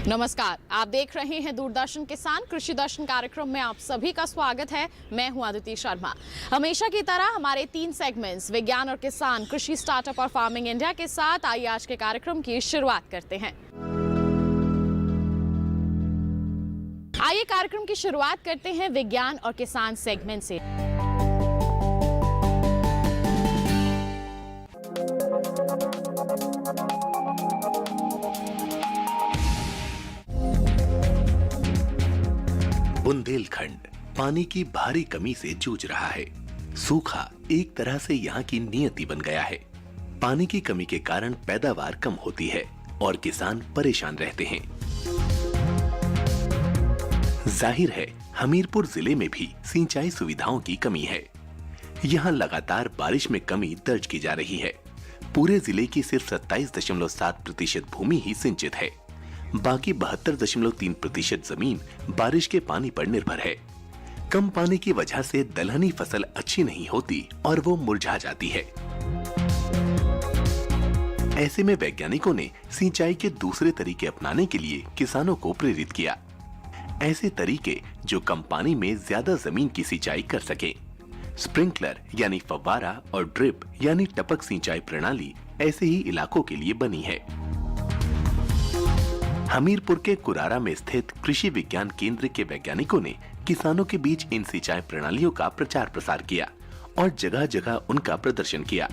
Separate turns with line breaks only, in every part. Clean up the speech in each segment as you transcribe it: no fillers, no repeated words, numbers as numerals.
नमस्कार, आप देख रहे हैं दूरदर्शन किसान कृषि दर्शन कार्यक्रम में आप सभी का स्वागत है। मैं हूं अदिति शर्मा। हमेशा की तरह हमारे 3 सेगमेंट्स विज्ञान और किसान, कृषि स्टार्टअप और फार्मिंग इंडिया के साथ आइए आज के कार्यक्रम की शुरुआत करते हैं। आइए कार्यक्रम की शुरुआत करते हैं विज्ञान और किसान सेगमेंट से।
बुंदेलखंड पानी की भारी कमी से जूझ रहा है। सूखा एक तरह से यहाँ की नियति बन गया है। पानी की कमी के कारण पैदावार कम होती है और किसान परेशान रहते हैं। जाहिर है हमीरपुर जिले में भी सिंचाई सुविधाओं की कमी है। यहाँ लगातार बारिश में कमी दर्ज की जा रही है। पूरे जिले की सिर्फ 27.7% भूमि ही सिंचित है। बाकी 72.3% जमीन बारिश के पानी पर निर्भर है। कम पानी की वजह से दलहनी फसल अच्छी नहीं होती और वो मुरझा जाती है। ऐसे में वैज्ञानिकों ने सिंचाई के दूसरे तरीके अपनाने के लिए किसानों को प्रेरित किया। ऐसे तरीके जो कम पानी में ज्यादा जमीन की सिंचाई कर सके। स्प्रिंकलर यानी फव्वारा और ड्रिप यानी टपक सिंचाई प्रणाली ऐसे ही इलाकों के लिए बनी है। हमीरपुर के कुरारा में स्थित कृषि विज्ञान केंद्र के वैज्ञानिकों ने किसानों के बीच इन सिंचाई प्रणालियों का प्रचार प्रसार किया और जगह जगह उनका प्रदर्शन किया।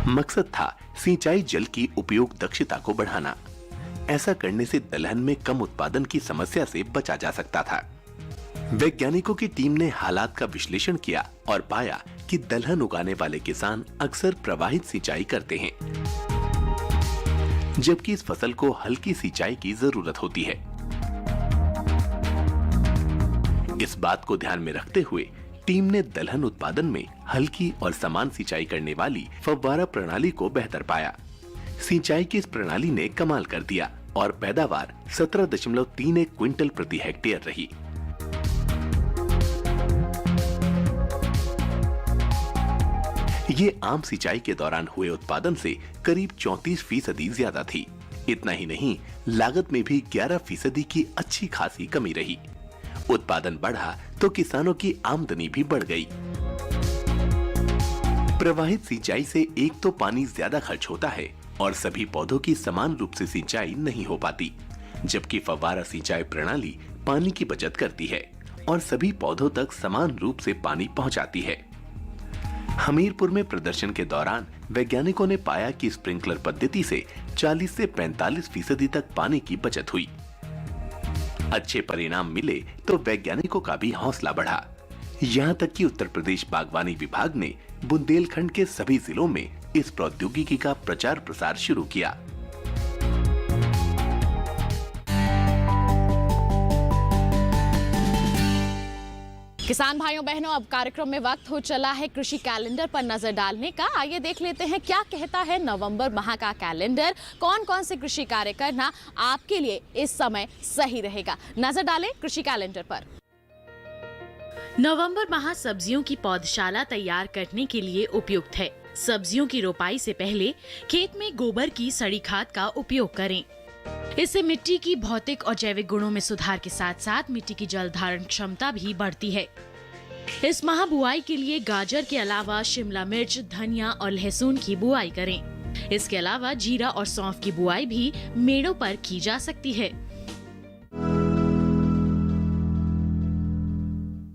मकसद था सिंचाई जल की उपयोग दक्षता को बढ़ाना। ऐसा करने से दलहन में कम उत्पादन की समस्या से बचा जा सकता था। वैज्ञानिकों की टीम ने हालात का विश्लेषण किया और पाया कि दलहन उगाने वाले किसान अक्सर प्रवाहित सिंचाई करते हैं, जबकि इस फसल को हल्की सिंचाई की जरूरत होती है। इस बात को ध्यान में रखते हुए टीम ने दलहन उत्पादन में हल्की और समान सिंचाई करने वाली फव्वारा प्रणाली को बेहतर पाया। सिंचाई की इस प्रणाली ने कमाल कर दिया और पैदावार 17.31 क्विंटल प्रति हेक्टेयर रही। ये आम सिंचाई के दौरान हुए उत्पादन से करीब 34% ज्यादा थी। इतना ही नहीं, लागत में भी 11% की अच्छी खासी कमी रही। उत्पादन बढ़ा तो किसानों की आमदनी भी बढ़ गई। प्रवाहित सिंचाई से एक तो पानी ज्यादा खर्च होता है और सभी पौधों की समान रूप से सिंचाई नहीं हो पाती, जबकि फव्वारा सिंचाई प्रणाली पानी की बचत करती है और सभी पौधों तक समान रूप से पानी पहुंचाती है। हमीरपुर में प्रदर्शन के दौरान वैज्ञानिकों ने पाया कि स्प्रिंकलर पद्धति से 40 से 45% तक पानी की बचत हुई। अच्छे परिणाम मिले तो वैज्ञानिकों का भी हौसला बढ़ा। यहाँ तक कि उत्तर प्रदेश बागवानी विभाग ने बुंदेलखंड के सभी जिलों में इस प्रौद्योगिकी का प्रचार प्रसार शुरू किया।
किसान भाइयों बहनों, अब कार्यक्रम में वक्त हो चला है कृषि कैलेंडर पर नजर डालने का। आइए देख लेते हैं क्या कहता है नवंबर माह का कैलेंडर। कौन कौन से कृषि कार्य करना आपके लिए इस समय सही रहेगा, नजर डालें कृषि कैलेंडर पर।
नवंबर माह सब्जियों की पौधशाला तैयार करने के लिए उपयुक्त है। सब्जियों की रोपाई से पहले खेत में गोबर की सड़ी खाद का उपयोग करें। इससे मिट्टी की भौतिक और जैविक गुणों में सुधार के साथ साथ मिट्टी की जल धारण क्षमता भी बढ़ती है। इस माह बुआई के लिए गाजर के अलावा शिमला मिर्च, धनिया और लहसुन की बुआई करें। इसके अलावा जीरा और सौंफ की बुआई भी मेड़ों पर की जा सकती है।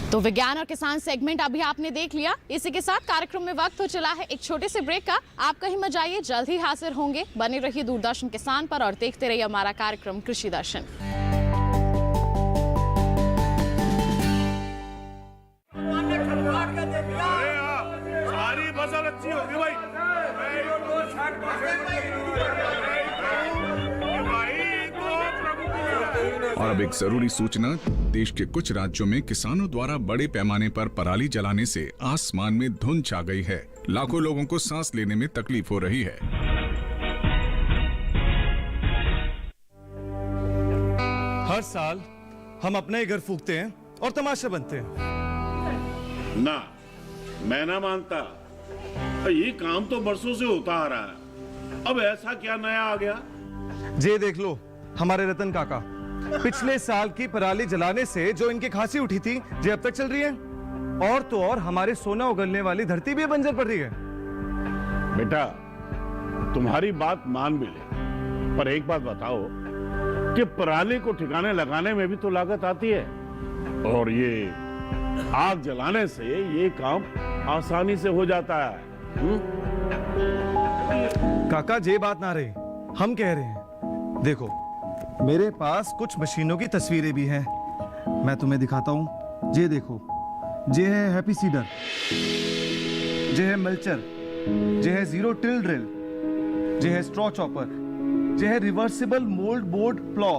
तो विज्ञान और किसान सेगमेंट अभी आपने देख लिया। इसी के साथ कार्यक्रम में वक्त हो चला है एक छोटे से ब्रेक का। आप कहीं मत जाइए, जल्द ही हाजिर होंगे। बने रहिए दूरदर्शन किसान पर और देखते रहिए हमारा कार्यक्रम कृषि दर्शन।
सारी फसल अच्छी होगी भाई।
और अब एक जरूरी सूचना, देश के कुछ राज्यों में किसानों द्वारा बड़े पैमाने पर पराली जलाने से आसमान में धुंध छा गई है। लाखों लोगों को सांस लेने में तकलीफ हो रही है।
हर साल हम अपना ही घर फूकते हैं और तमाशा बनते हैं।
ना, मैं ना मानता। ये काम तो बरसों से होता आ रहा है। अब ऐसा क्या नया आ गया?
जे देख लो हमारे रतन काका, पिछले साल की पराली जलाने से जो इनकी खांसी उठी थी, जे अब तक चल रही है। और तो और हमारे सोना उगलने वाली धरती भी बंजर पड़ रही है।
बेटा, तुम्हारी बात मान भी ले, पर एक बात बताओ कि पराली को ठिकाने लगाने में भी तो लागत आती है, और ये आग जलाने से ये काम आसानी से हो जाता है।
काका जे बात ना रही, हम कह रहे हैं, देखो मेरे पास कुछ मशीनों की तस्वीरें भी हैं, मैं तुम्हें दिखाता हूं। ये देखो, ये है हैप्पी सीडर, ये है मल्चर, ये है जीरो टिल ड्रिल, ये है स्ट्रॉ चॉपर, ये है रिवर्सिबल मोल्ड बोर्ड प्लॉ,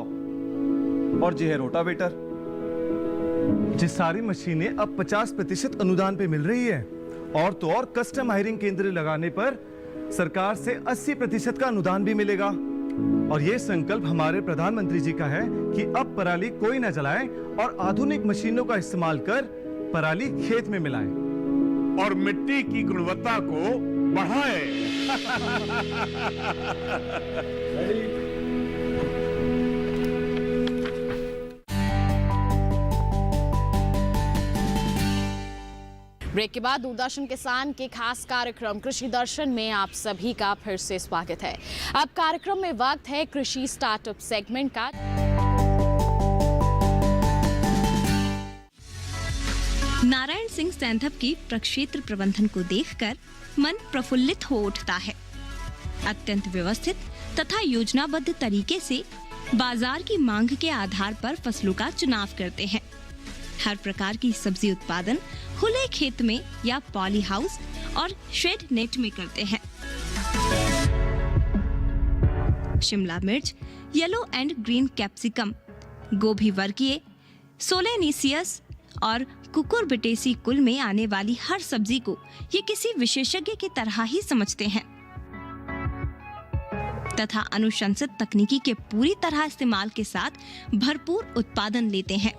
और ये है रोटावेटर। ये सारी मशीनें अब 50% अनुदान पे मिल रही है, और तो और कस्टम हायरिंग केंद्र लगाने पर सरकार से 80% का अनुदान भी मिलेगा। और ये संकल्प हमारे प्रधानमंत्री जी का है कि अब पराली कोई न जलाए और आधुनिक मशीनों का इस्तेमाल कर पराली खेत में मिलाए
और मिट्टी की गुणवत्ता को बढ़ाए।
ब्रेक के बाद दूरदर्शन किसान के खास कार्यक्रम कृषि दर्शन में आप सभी का फिर से स्वागत है। अब कार्यक्रम में वक्त है कृषि स्टार्टअप सेगमेंट का।
नारायण सिंह सैंधव की प्रक्षेत्र प्रबंधन को देखकर मन प्रफुल्लित हो उठता है। अत्यंत व्यवस्थित तथा योजनाबद्ध तरीके से बाजार की मांग के आधार पर फसलों का चुनाव करते हैं। हर प्रकार की सब्जी उत्पादन खुले खेत में या पॉली हाउस और शेड नेट में करते हैं। शिमला मिर्च, येलो एंड ग्रीन कैप्सिकम, गोभी वर्गीय, सोलेनेसियस और कुकुरबिटेसी कुल में आने वाली हर सब्जी को ये किसी विशेषज्ञ की तरह ही समझते हैं तथा अनुशंसित तकनीकी के पूरी तरह इस्तेमाल के साथ भरपूर उत्पादन लेते हैं।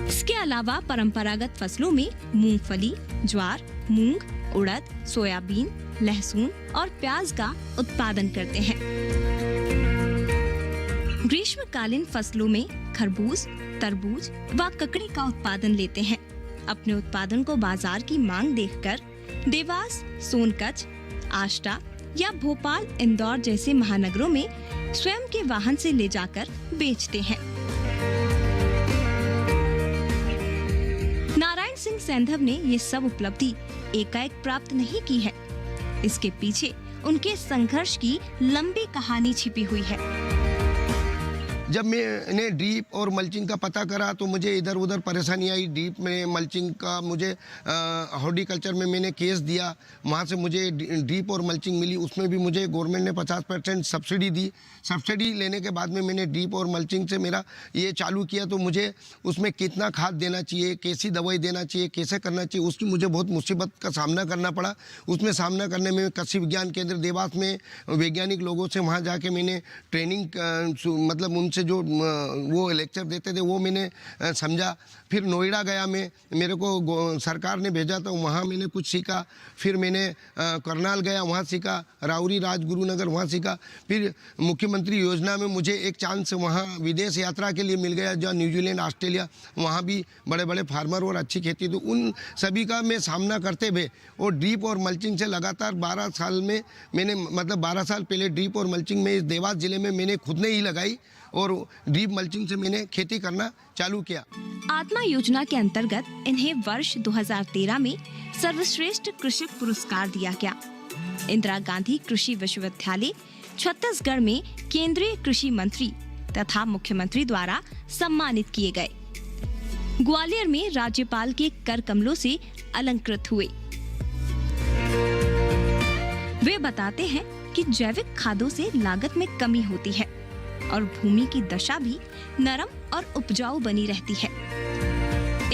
इसके अलावा परंपरागत फसलों में मूंगफली, ज्वार, मूंग, उड़द, सोयाबीन, लहसुन और प्याज का उत्पादन करते हैं। ग्रीष्मकालीन फसलों में खरबूज, तरबूज व ककड़ी का उत्पादन लेते हैं। अपने उत्पादन को बाजार की मांग देखकर देवास, सोनकच्छ, आष्टा या भोपाल, इंदौर जैसे महानगरों में स्वयं के वाहन से ले जाकर बेचते हैं। नारायण सिंह सैंधव ने ये सब उपलब्धि एकाएक प्राप्त नहीं की है। इसके पीछे उनके संघर्ष की लंबी कहानी छिपी हुई है।
जब मैंने ड्रीप और मल्चिंग का पता करा तो मुझे इधर उधर परेशानी आई। ड्रीप में मल्चिंग का मुझे हॉर्टिकल्चर में मैंने केस दिया, वहाँ से मुझे ड्रीप और मल्चिंग मिली। उसमें भी मुझे गवर्नमेंट ने 50% सब्सिडी दी। सब्सिडी लेने के बाद में मैंने ड्रीप और मल्चिंग से मेरा ये चालू किया, तो मुझे उसमें कितना खाद देना चाहिए, कैसी दवाई देना चाहिए, कैसे करना चाहिए, उसकी मुझे बहुत मुसीबत का सामना करना पड़ा। उसमें सामना करने में कृषि विज्ञान केंद्र देवास में वैज्ञानिक लोगों से वहाँ जाके मैंने ट्रेनिंग मतलब उनसे जो वो लेक्चर देते थे वो मैंने समझा। फिर नोएडा गया मैं, मेरे को सरकार ने भेजा तो वहाँ मैंने कुछ सीखा। फिर मैंने करनाल गया, वहाँ सीखा। राउरी, राजगुरुनगर, वहाँ सीखा। फिर मुख्यमंत्री योजना में मुझे एक चांस वहाँ विदेश यात्रा के लिए मिल गया, जो न्यूजीलैंड, ऑस्ट्रेलिया, वहाँ भी बड़े बड़े फार्मर और अच्छी खेती। तो उन सभी का मैं सामना करते हुए और ड्रीप और मल्चिंग से लगातार 12 साल में मैंने, मतलब 12 साल पहले ड्रीप और मल्चिंग में इस देवास जिले में मैंने खुद ने ही लगाई और ड्रीप मल्चिंग से मैंने खेती करना चालू किया।
आत्मा योजना के अंतर्गत इन्हें वर्ष 2013 में सर्वश्रेष्ठ कृषक पुरस्कार दिया गया। इंदिरा गांधी कृषि विश्वविद्यालय छत्तीसगढ़ में केंद्रीय कृषि मंत्री तथा मुख्यमंत्री द्वारा सम्मानित किए गए। ग्वालियर में राज्यपाल के कर कमलों से अलंकृत हुए। वे बताते हैं कि जैविक खादों से लागत में कमी होती है और भूमि की दशा भी नरम और उपजाऊ बनी रहती है।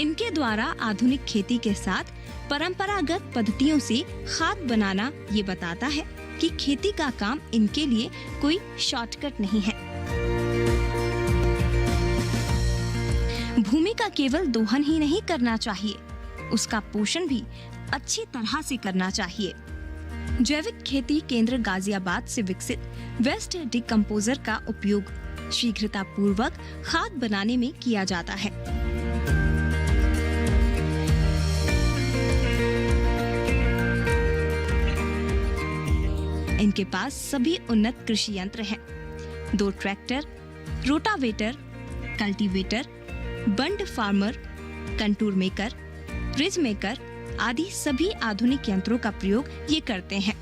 इनके द्वारा आधुनिक खेती के साथ परंपरागत पद्धतियों से खाद बनाना ये बताता है कि खेती का काम इनके लिए कोई शॉर्टकट नहीं है। भूमि का केवल दोहन ही नहीं करना चाहिए, उसका पोषण भी अच्छी तरह से करना चाहिए। जैविक खेती केंद्र गाजियाबाद से विकसित वेस्ट डिकम्पोजर का उपयोग शीघ्रता पूर्वक खाद बनाने में किया जाता है। इनके पास सभी उन्नत कृषि यंत्र हैं। 2 tractor, rotavator, cultivator, bund former, contour maker, ridge maker आदि सभी आधुनिक यंत्रों का प्रयोग ये करते हैं।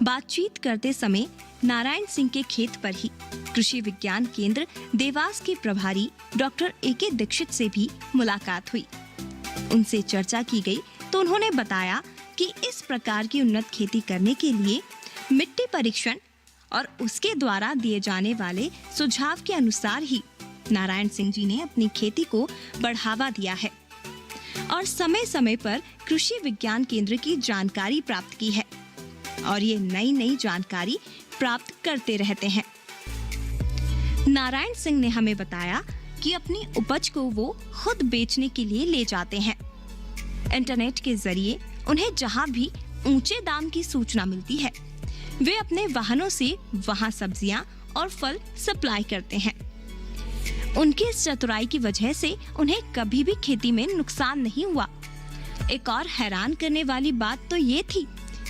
बातचीत करते समय नारायण सिंह के खेत पर ही कृषि विज्ञान केंद्र देवास के प्रभारी डॉक्टर A.K. दीक्षित से भी मुलाकात हुई। उनसे चर्चा की गई तो उन्होंने बताया कि इस प्रकार की उन्नत खेती करने के लिए मिट्टी परीक्षण और उसके द्वारा दिए जाने वाले सुझाव के अनुसार ही नारायण सिंह जी ने अपनी खेती को बढ़ावा दिया है और समय समय पर कृषि विज्ञान केंद्र की जानकारी प्राप्त की है और ये नई जानकारी प्राप्त करते रहते हैं। नारायण सिंह ने हमें बताया कि अपनी उपज को वो खुद बेचने के लिए ले जाते हैं। इंटरनेट के जरिए उन्हें जहां भी ऊंचे दाम की सूचना मिलती है वे अपने वाहनों से वहां सब्जियां और फल सप्लाई करते हैं। उनकी इस चतुराई की वजह से उन्हें कभी भी खेती में नुकसान नहीं हुआ। एक और हैरान करने वाली बात तो ये थी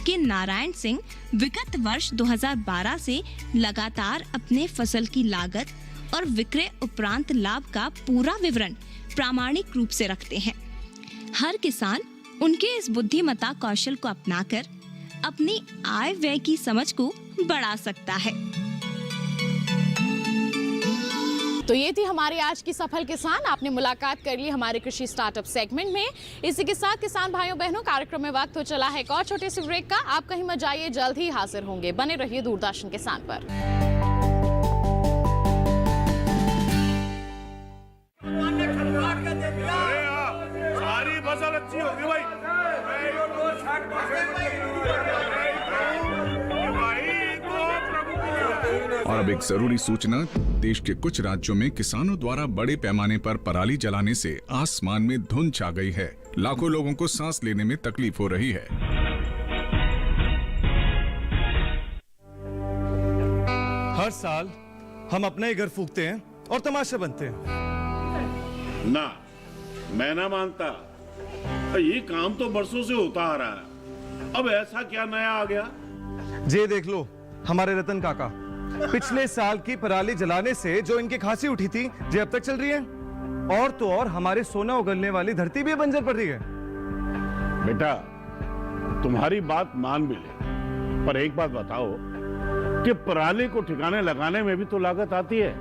कि नारायण सिंह विगत वर्ष 2012 से लगातार अपने फसल की लागत और विक्रय उपरांत लाभ का पूरा विवरण प्रामाणिक रूप से रखते हैं। हर किसान उनके इस बुद्धिमत्ता कौशल को अपनाकर अपनी आय व्यय की समझ को बढ़ा सकता है।
तो ये थी हमारी आज की सफल किसान। आपने मुलाकात कर ली हमारे कृषि स्टार्टअप सेगमेंट में। इसी के साथ किसान भाइयों बहनों, कार्यक्रम में वक्त हो चला है एक और छोटे से ब्रेक का। आप कहीं मत जाइए, जल्द ही हाजिर होंगे। बने रहिए दूरदर्शन किसान पर।
सारी फसल अच्छी होगी भाई।
और अब एक जरूरी सूचना, देश के कुछ राज्यों में किसानों द्वारा बड़े पैमाने पर पराली जलाने से आसमान में धुंध छा गई है। लाखों लोगों को सांस लेने में तकलीफ हो रही है।
हर साल हम अपना ही घर फूकते हैं और तमाशा बनते हैं।
ना, मैं ना मानता। ये काम तो बरसों से होता आ रहा है। अब ऐसा क्या नया आ गया?
जे देख लो हमारे रतन काका, पिछले साल की पराली जलाने से जो इनकी खांसी उठी थी जे अब तक चल रही है। और तो और हमारे सोना उगलने वाली धरती भी बंजर पड़ रही है।
बेटा, तुम्हारी बात मान भी ले, पर एक बात बताओ कि पराली को ठिकाने लगाने में भी तो लागत आती है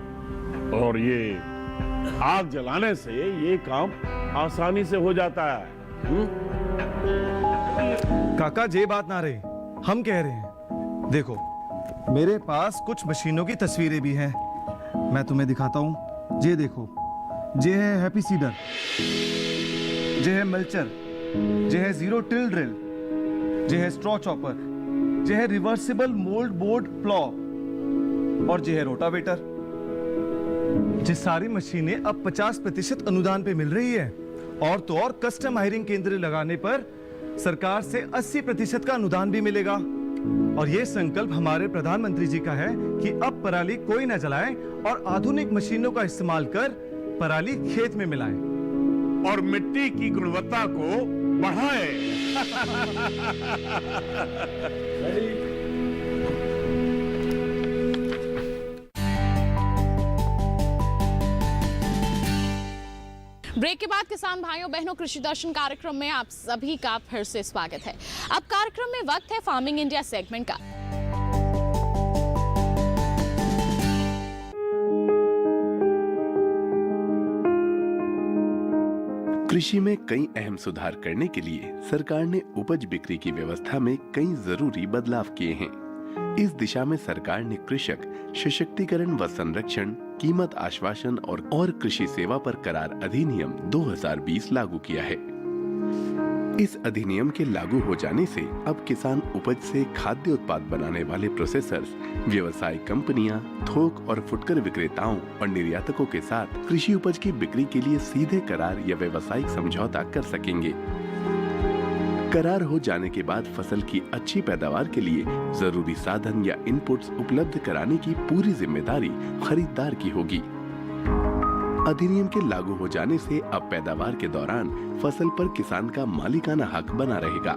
और ये आग जलाने से ये काम आसानी से हो जाता है।
काका जे बात ना रही, हम कह रहे हैं। देखो मेरे पास कुछ मशीनों की तस्वीरें भी हैं, मैं तुम्हें दिखाता हूं। ये देखो, ये है हैप्पी सीडर, ये है मल्चर, ये है जीरो टिल ड्रिल, ये है स्ट्रॉ चॉपर, ये है रिवर्सिबल मोल्ड बोर्ड प्लॉ और ये है रोटावेटर। ये सारी मशीनें अब 50% अनुदान पे मिल रही है और तो और कस्टम हायरिंग केंद्र लगाने पर सरकार से 80% का अनुदान भी मिलेगा। और ये संकल्प हमारे प्रधानमंत्री जी का है कि अब पराली कोई न जलाए और आधुनिक मशीनों का इस्तेमाल कर पराली खेत में मिलाए
और मिट्टी की गुणवत्ता को बढ़ाए।
ब्रेक के बाद किसान भाइयों बहनों, कृषि दर्शन कार्यक्रम में आप सभी का फिर से स्वागत है। अब कार्यक्रम में वक्त है फार्मिंग इंडिया सेगमेंट का।
कृषि में कई अहम सुधार करने के लिए सरकार ने उपज बिक्री की व्यवस्था में कई जरूरी बदलाव किए हैं। इस दिशा में सरकार ने कृषक सशक्तिकरण व संरक्षण, कीमत आश्वासन और कृषि सेवा पर करार अधिनियम 2020 लागू किया है। इस अधिनियम के लागू हो जाने से अब किसान उपज से खाद्य उत्पाद बनाने वाले प्रोसेसर्स, व्यवसायिक कंपनियां, थोक और फुटकर विक्रेताओं और निर्यातकों के साथ कृषि उपज की बिक्री के लिए सीधे करार या व्यवसायिक समझौता कर सकेंगे। करार हो जाने के बाद फसल की अच्छी पैदावार के लिए जरूरी साधन या इनपुट्स उपलब्ध कराने की पूरी जिम्मेदारी खरीदार की होगी। अधिनियम के लागू हो जाने से अब पैदावार के दौरान फसल पर किसान का मालिकाना हक बना रहेगा।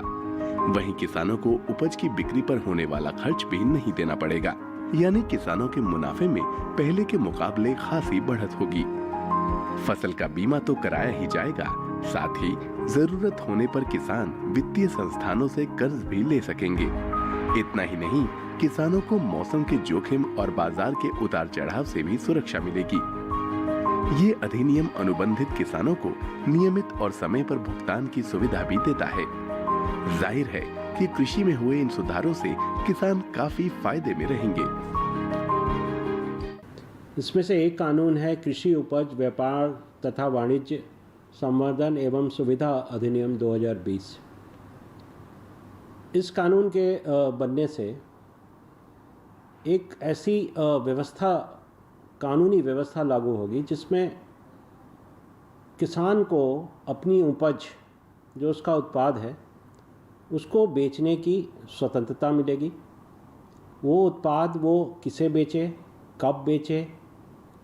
वहीं किसानों को उपज की बिक्री पर होने वाला खर्च भी नहीं देना पड़ेगा, यानी किसानों के मुनाफे में पहले के मुकाबले खासी बढ़त होगी। फसल का बीमा तो कराया ही जाएगा, साथ ही जरूरत होने पर किसान वित्तीय संस्थानों से कर्ज भी ले सकेंगे। इतना ही नहीं, किसानों को मौसम के जोखिम और बाजार के उतार चढ़ाव से भी सुरक्षा मिलेगी। ये अधिनियम अनुबंधित किसानों को नियमित और समय पर भुगतान की सुविधा भी देता है। जाहिर है कि कृषि में हुए इन सुधारों से किसान काफी फायदे में रहेंगे।
इसमें से एक कानून है कृषि उपज व्यापार तथा वाणिज्य संवर्धन एवं सुविधा अधिनियम 2020। इस कानून के बनने से एक ऐसी कानूनी व्यवस्था लागू होगी जिसमें किसान को अपनी उपज, जो उसका उत्पाद है, उसको बेचने की स्वतंत्रता मिलेगी। वो उत्पाद वो किसे बेचे, कब बेचे,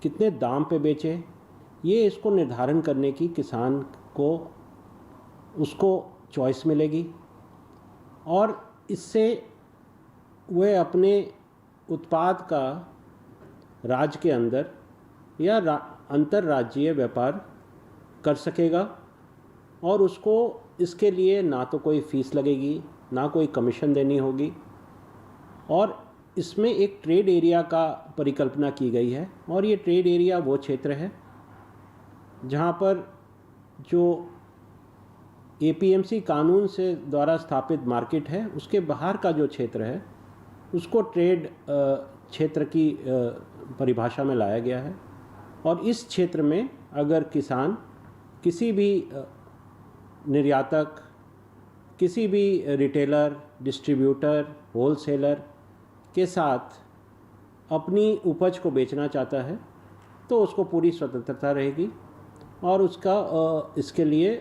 कितने दाम पे बेचे, ये इसको निर्धारण करने की किसान को उसको चॉइस मिलेगी और इससे वह अपने उत्पाद का राज्य के अंदर या अंतर्राज्यीय व्यापार कर सकेगा और उसको इसके लिए ना तो कोई फीस लगेगी, ना कोई कमीशन देनी होगी। और इसमें एक ट्रेड एरिया का परिकल्पना की गई है और ये ट्रेड एरिया वो क्षेत्र है जहाँ पर जो APMC कानून से द्वारा स्थापित मार्केट है उसके बाहर का जो क्षेत्र है उसको ट्रेड क्षेत्र की परिभाषा में लाया गया है। और इस क्षेत्र में अगर किसान किसी भी निर्यातक, किसी भी रिटेलर, डिस्ट्रीब्यूटर, होलसेलर के साथ अपनी उपज को बेचना चाहता है तो उसको पूरी स्वतंत्रता रहेगी और उसका इसके लिए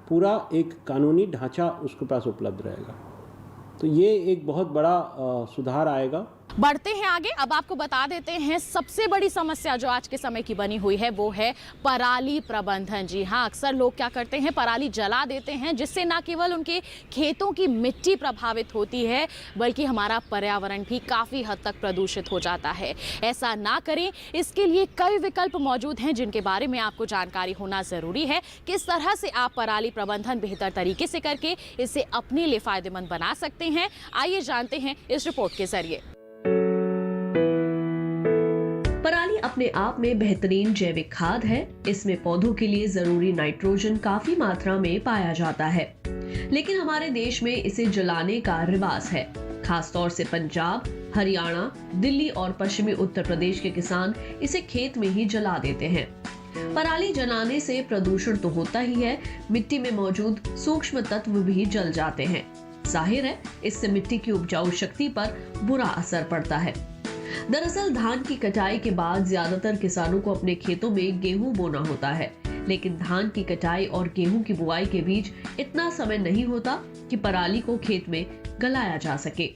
पूरा एक कानूनी ढांचा उसके पास उपलब्ध रहेगा। तो ये एक बहुत बड़ा सुधार आएगा।
बढ़ते हैं आगे। अब आपको बता देते हैं सबसे बड़ी समस्या जो आज के समय की बनी हुई है वो है पराली प्रबंधन। जी हाँ, अक्सर लोग क्या करते हैं, पराली जला देते हैं जिससे ना केवल उनके खेतों की मिट्टी प्रभावित होती है बल्कि हमारा पर्यावरण भी काफ़ी हद तक प्रदूषित हो जाता है। ऐसा ना करें, इसके लिए कई विकल्प मौजूद हैं जिनके बारे में आपको जानकारी होना ज़रूरी है। किस तरह से आप पराली प्रबंधन बेहतर तरीके से करके इसे अपने लिए फ़ायदेमंद बना सकते हैं, आइए जानते हैं इस रिपोर्ट के जरिए।
पराली अपने आप में बेहतरीन जैविक खाद है। इसमें पौधों के लिए जरूरी नाइट्रोजन काफी मात्रा में पाया जाता है, लेकिन हमारे देश में इसे जलाने का रिवाज है। खासतौर से पंजाब, हरियाणा, दिल्ली और पश्चिमी उत्तर प्रदेश के किसान इसे खेत में ही जला देते हैं। पराली जलाने से प्रदूषण तो होता ही है, मिट्टी में मौजूद सूक्ष्म तत्व भी जल जाते हैं। जाहिर है, इससे मिट्टी की उपजाऊ शक्ति पर बुरा असर पड़ता है। दरअसल धान की कटाई के बाद ज्यादातर किसानों को अपने खेतों में गेहूं बोना होता है, लेकिन धान की कटाई और गेहूं की बुआई के बीच इतना समय नहीं होता कि पराली को खेत में गलाया जा सके।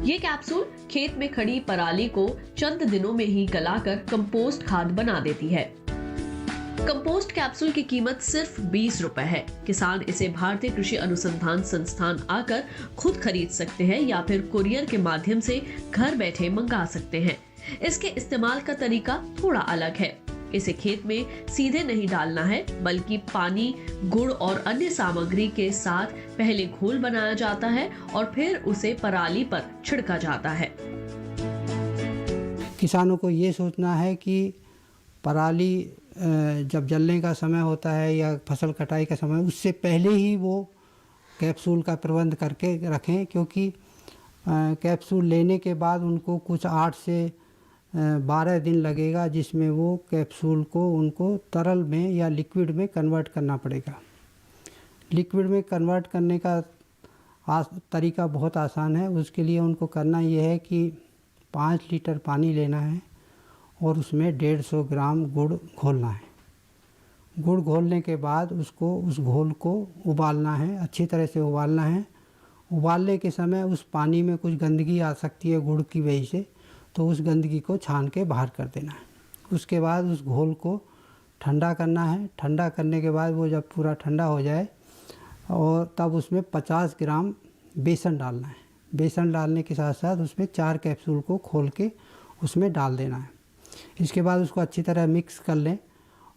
ये कैप्सूल खेत में खड़ी पराली को चंद दिनों में ही गलाकर कंपोस्ट खाद बना देती है। कंपोस्ट कैप्सूल की कीमत सिर्फ 20 रुपए है। किसान इसे भारतीय कृषि अनुसंधान संस्थान आकर खुद खरीद सकते हैं या फिर कुरियर के माध्यम से घर बैठे मंगा सकते हैं। इसके इस्तेमाल का तरीका थोड़ा अलग है। इसे खेत में सीधे नहीं डालना है, बल्कि पानी, गुड़ और अन्य सामग्री के साथ पहले घोल बनाया जाता है और फिर उसे पराली पर छिड़का जाता है।
किसानों को ये सोचना है कि पराली जब जलने का समय होता है या फसल कटाई का समय, उससे पहले ही वो कैप्सूल का प्रबंध करके रखें, क्योंकि कैप्सूल लेने के बाद उनको कुछ 8 से 12 दिन लगेगा जिसमें वो कैप्सूल को उनको तरल में या लिक्विड में कन्वर्ट करना पड़ेगा। लिक्विड में कन्वर्ट करने का तरीका बहुत आसान है। उसके लिए उनको करना ये है कि 5 लीटर पानी लेना है और उसमें 150 ग्राम गुड़ घोलना है। गुड़ घोलने के बाद उसको उस घोल को उबालना है, अच्छी तरह से उबालना है। उबालने के समय उस पानी में कुछ गंदगी आ सकती है गुड़ की वजह से, तो उस गंदगी को छान के बाहर कर देना है। उसके बाद उस घोल को ठंडा करना है। ठंडा करने के बाद वो जब पूरा ठंडा हो जाए और तब उसमें 50 ग्राम बेसन डालना है। बेसन डालने के साथ साथ उसमें 4 कैप्सूल को खोल के उसमें डाल देना है। इसके बाद उसको अच्छी तरह मिक्स कर लें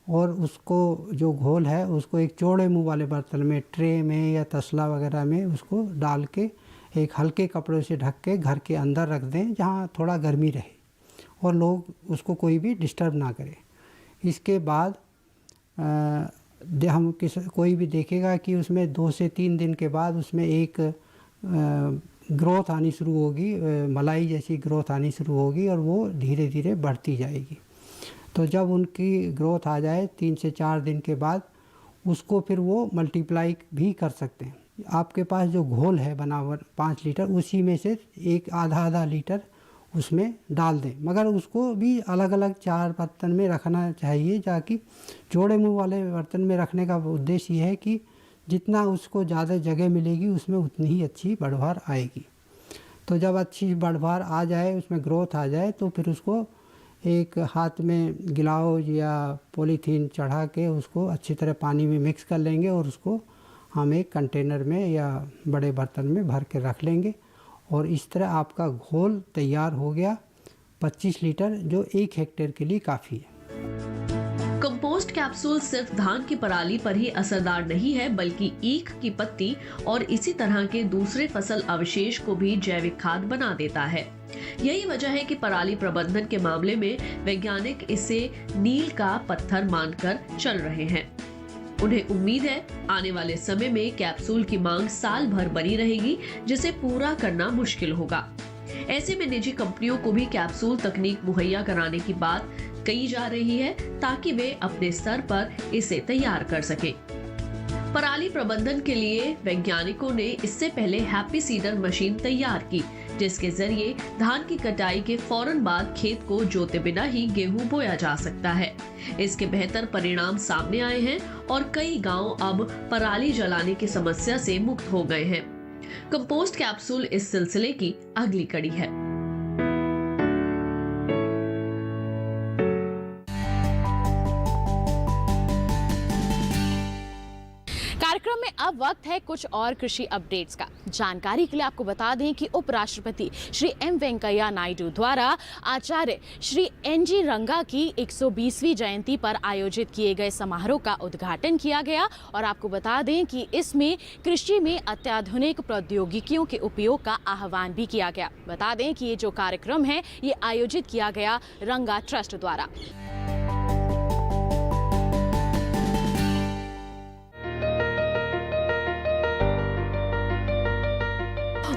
और उसको जो घोल है उसको एक चौड़े मुंह वाले बर्तन में, ट्रे में या तसला वगैरह में उसको डाल के एक हल्के कपड़े से ढक के घर के अंदर रख दें जहाँ थोड़ा गर्मी रहे और लोग उसको कोई भी डिस्टर्ब ना करे। इसके बाद हम कोई भी देखेगा कि उसमें 2 से 3 दिन के बाद उसमें एक ग्रोथ आनी शुरू होगी, मलाई जैसी ग्रोथ आनी शुरू होगी और वो धीरे धीरे बढ़ती जाएगी। तो जब उनकी ग्रोथ आ जाए 3 से 4 दिन के बाद उसको फिर वो मल्टीप्लाई भी कर सकते हैं। आपके पास जो घोल है बनावर 5 लीटर, उसी में से एक आधा लीटर उसमें डाल दें, मगर उसको भी अलग अलग 4 बर्तन में रखना चाहिए, ताकि चौड़े मुंह वाले बर्तन में रखने का उद्देश्य ये है कि जितना उसको ज़्यादा जगह मिलेगी उसमें उतनी ही अच्छी बढ़वार आएगी। तो जब अच्छी बढ़वार आ जाए, उसमें ग्रोथ आ जाए, तो फिर उसको एक हाथ में ग्लाउज या पॉलीथीन चढ़ा के उसको अच्छी तरह पानी में मिक्स कर लेंगे और उसको हम एक कंटेनर में या बड़े बर्तन में भर के रख लेंगे और इस तरह आपका घोल तैयार हो गया 25 लीटर, जो 1 हेक्टेयर के लिए काफ़ी है।
कंपोस्ट कैप्सूल सिर्फ धान की पराली पर ही असरदार नहीं है, बल्कि ईख की पत्ती और इसी तरह के दूसरे फसल अवशेष को भी जैविक खाद बना देता है। यही वजह है कि पराली प्रबंधन के मामले में वैज्ञानिक इसे नील का पत्थर मानकर चल रहे हैं। उन्हें उम्मीद है आने वाले समय में कैप्सूल की मांग साल भर बनी रहेगी, जिसे पूरा करना मुश्किल होगा। ऐसे में निजी कंपनियों को भी कैप्सूल तकनीक मुहैया कराने की बात कही जा रही है, ताकि वे अपने स्तर पर इसे तैयार कर सकें। पराली प्रबंधन के लिए वैज्ञानिकों ने इससे पहले हैप्पी सीडर मशीन तैयार की, जिसके जरिए धान की कटाई के फौरन बाद खेत को जोते बिना ही गेहूं बोया जा सकता है। इसके बेहतर परिणाम सामने आए हैं और कई गांव अब पराली जलाने की समस्या से मुक्त हो गए हैं। कंपोस्ट कैप्सूल इस सिलसिले की अगली कड़ी है।
कार्यक्रम में अब वक्त है कुछ और कृषि अपडेट्स का। जानकारी के लिए आपको बता दें कि उपराष्ट्रपति श्री एम वेंकैया नायडू द्वारा आचार्य श्री एनजी रंगा की 120वीं जयंती पर आयोजित किए गए समारोह का उद्घाटन किया गया और आपको बता दें कि इसमें कृषि में अत्याधुनिक प्रौद्योगिकियों के उपयोग का आह्वान भी किया गया। बता दें कि ये जो कार्यक्रम है ये आयोजित किया गया रंगा ट्रस्ट द्वारा।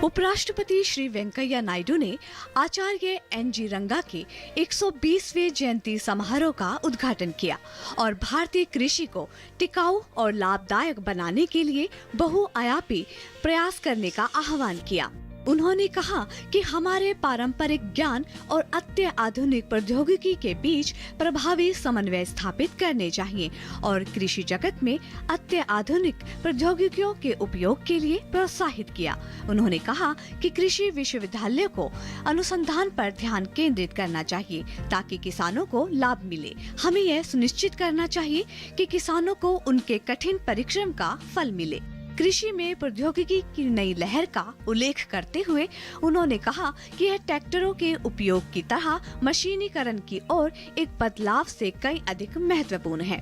उपराष्ट्रपति श्री वेंकैया नायडू ने आचार्य एनजी रंगा के 120वें जयंती समारोह का उद्घाटन किया और भारतीय कृषि को टिकाऊ और लाभदायक बनाने के लिए बहुआयामी प्रयास करने का आह्वान किया। उन्होंने कहा कि हमारे पारंपरिक ज्ञान और अत्याधुनिक प्रौद्योगिकी के बीच प्रभावी समन्वय स्थापित करने चाहिए और कृषि जगत में अत्याधुनिक प्रौद्योगिकियों के उपयोग के लिए प्रोत्साहित किया। उन्होंने कहा कि कृषि विश्वविद्यालय को अनुसंधान पर ध्यान केंद्रित करना चाहिए ताकि किसानों को लाभ मिले। हमें यह सुनिश्चित करना चाहिए कि किसानों को उनके कठिन परिश्रम का फल मिले। कृषि में प्रौद्योगिकी की नई लहर का उल्लेख करते हुए उन्होंने कहा कि यह ट्रैक्टरों के उपयोग की तरह मशीनीकरण की ओर एक बदलाव से कई अधिक महत्वपूर्ण है।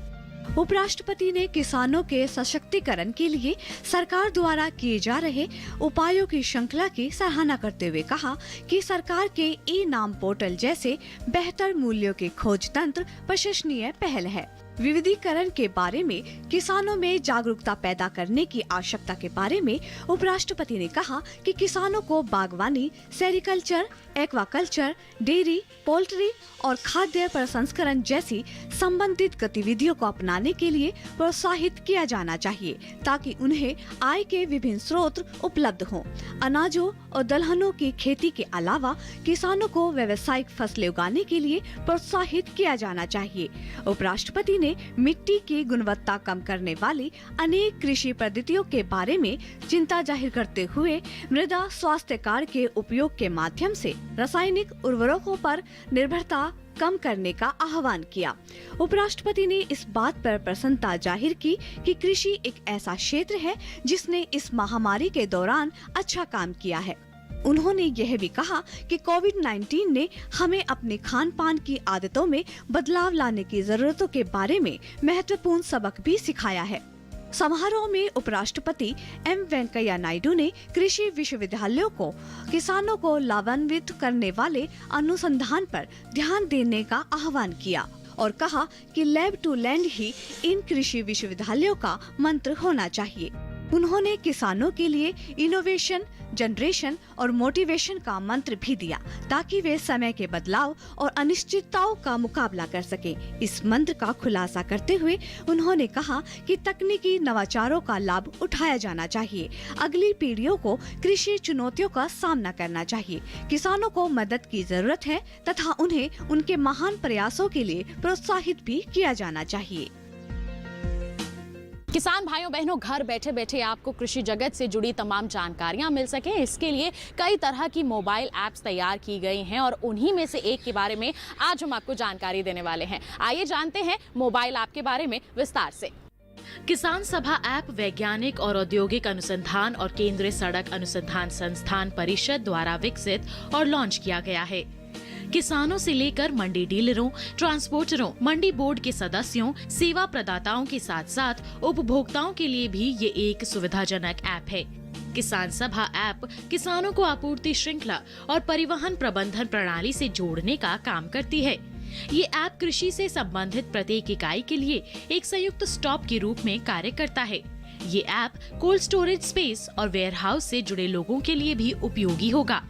उपराष्ट्रपति ने किसानों के सशक्तिकरण के लिए सरकार द्वारा किए जा रहे उपायों की श्रृंखला की सराहना करते हुए कहा कि सरकार के ई-नाम पोर्टल जैसे बेहतर मूल्यों के खोज तंत्र प्रशंसनीय पहल है। विविधीकरण के बारे में किसानों में जागरूकता पैदा करने की आवश्यकता के बारे में उपराष्ट्रपति ने कहा कि किसानों को बागवानी, सेरिकल्चर, एक्वाकल्चर, डेयरी, पोल्ट्री और खाद्य प्रसंस्करण जैसी संबंधित गतिविधियों को अपनाने के लिए प्रोत्साहित किया जाना चाहिए ताकि उन्हें आय के विभिन्न स्रोत उपलब्ध हों। अनाजों और दलहनों की खेती के अलावा किसानों को व्यावसायिक फसलें उगाने के लिए प्रोत्साहित किया जाना चाहिए। उपराष्ट्रपति ने मिट्टी की गुणवत्ता कम करने वाली अनेक कृषि पद्धतियों के बारे में चिंता जाहिर करते हुए मृदा स्वास्थ्य कार्ड के उपयोग के माध्यम से रासायनिक उर्वरकों पर निर्भरता कम करने का आह्वान किया। उपराष्ट्रपति ने इस बात पर प्रसन्नता जाहिर की कि कृषि एक ऐसा क्षेत्र है जिसने इस महामारी के दौरान अच्छा काम किया है। उन्होंने यह भी कहा कि कोविड-19 ने हमें अपने खान पान की आदतों में बदलाव लाने की जरूरतों के बारे में महत्वपूर्ण सबक भी सिखाया है। समारोह में उपराष्ट्रपति एम वेंकैया नायडू ने कृषि विश्वविद्यालयों को किसानों को लाभान्वित करने वाले अनुसंधान पर ध्यान देने का आह्वान किया और कहा कि लैब टू लैंड ही इन कृषि विश्वविद्यालयों का मंत्र होना चाहिए। उन्होंने किसानों के लिए इनोवेशन, जनरेशन और मोटिवेशन का मंत्र भी दिया ताकि वे समय के बदलाव और अनिश्चितताओं का मुकाबला कर सकें। इस मंत्र का खुलासा करते हुए उन्होंने कहा कि तकनीकी नवाचारों का लाभ उठाया जाना चाहिए। अगली पीढ़ियों को कृषि चुनौतियों का सामना करना चाहिए। किसानों को मदद की जरूरत है तथा उन्हें उनके महान प्रयासों के लिए प्रोत्साहित भी किया जाना चाहिए।
किसान भाइयों बहनों, घर बैठे बैठे आपको कृषि जगत से जुड़ी तमाम जानकारियां मिल सके, इसके लिए कई तरह की मोबाइल ऐप्स तैयार की गई हैं और उन्हीं में से एक के बारे में आज हम आपको जानकारी देने वाले हैं। आइए जानते हैं मोबाइल ऐप के बारे में विस्तार से।
किसान सभा ऐप वैज्ञानिक और औद्योगिक अनुसंधान और केंद्रीय सड़क अनुसंधान संस्थान परिषद द्वारा विकसित और लॉन्च किया गया है। किसानों से लेकर मंडी डीलरों, ट्रांसपोर्टरों, मंडी बोर्ड के सदस्यों, सेवा प्रदाताओं के साथ साथ उपभोक्ताओं के लिए भी ये एक सुविधाजनक ऐप है। किसान सभा ऐप किसानों को आपूर्ति श्रृंखला और परिवहन प्रबंधन प्रणाली से जोड़ने का काम करती है। ये ऐप कृषि से संबंधित प्रत्येक इकाई के लिए एक संयुक्त स्टॉप के रूप में कार्य करता है। ये ऐप कोल्ड स्टोरेज स्पेस और वेयर हाउस से जुड़े लोगों के लिए भी उपयोगी होगा।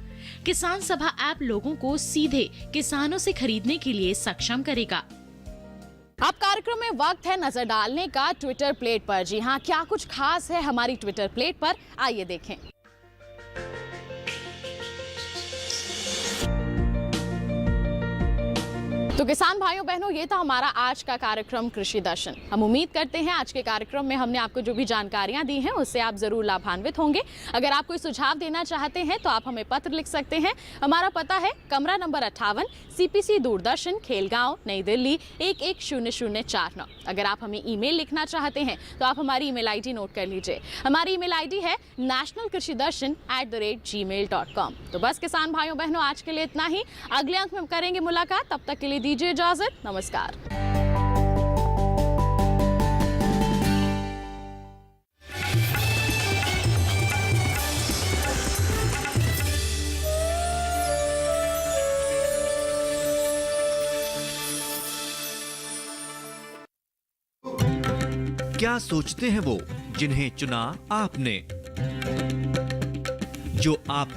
किसान सभा ऐप लोगों को सीधे किसानों से खरीदने के लिए सक्षम करेगा।
अब कार्यक्रम में वक्त है नजर डालने का ट्विटर प्लेट पर। जी हाँ, क्या कुछ खास है हमारी ट्विटर प्लेट पर, आइए देखें। तो किसान भाइयों बहनों, ये था हमारा आज का कार्यक्रम कृषि दर्शन। हम उम्मीद करते हैं आज के कार्यक्रम में हमने आपको जो भी जानकारियां दी हैं उससे आप जरूर लाभान्वित होंगे। अगर आप कोई सुझाव देना चाहते हैं तो आप हमें पत्र लिख सकते हैं। हमारा पता है कमरा नंबर 58, CPC दूरदर्शन, खेलगांव, नई दिल्ली 110049। अगर आप हमें ईमेल लिखना चाहते हैं तो आप हमारी ईमेल ID नोट कर लीजिए। हमारी ईमेल ID है nationalkrishidarshan@gmail.com। तो बस किसान भाइयों बहनों, आज के लिए इतना ही। अगले अंक में करेंगे मुलाकात, तब तक के लिए दीजिए इजाजत। नमस्कार।
क्या सोचते हैं वो जिन्हें चुना आपने, जो आप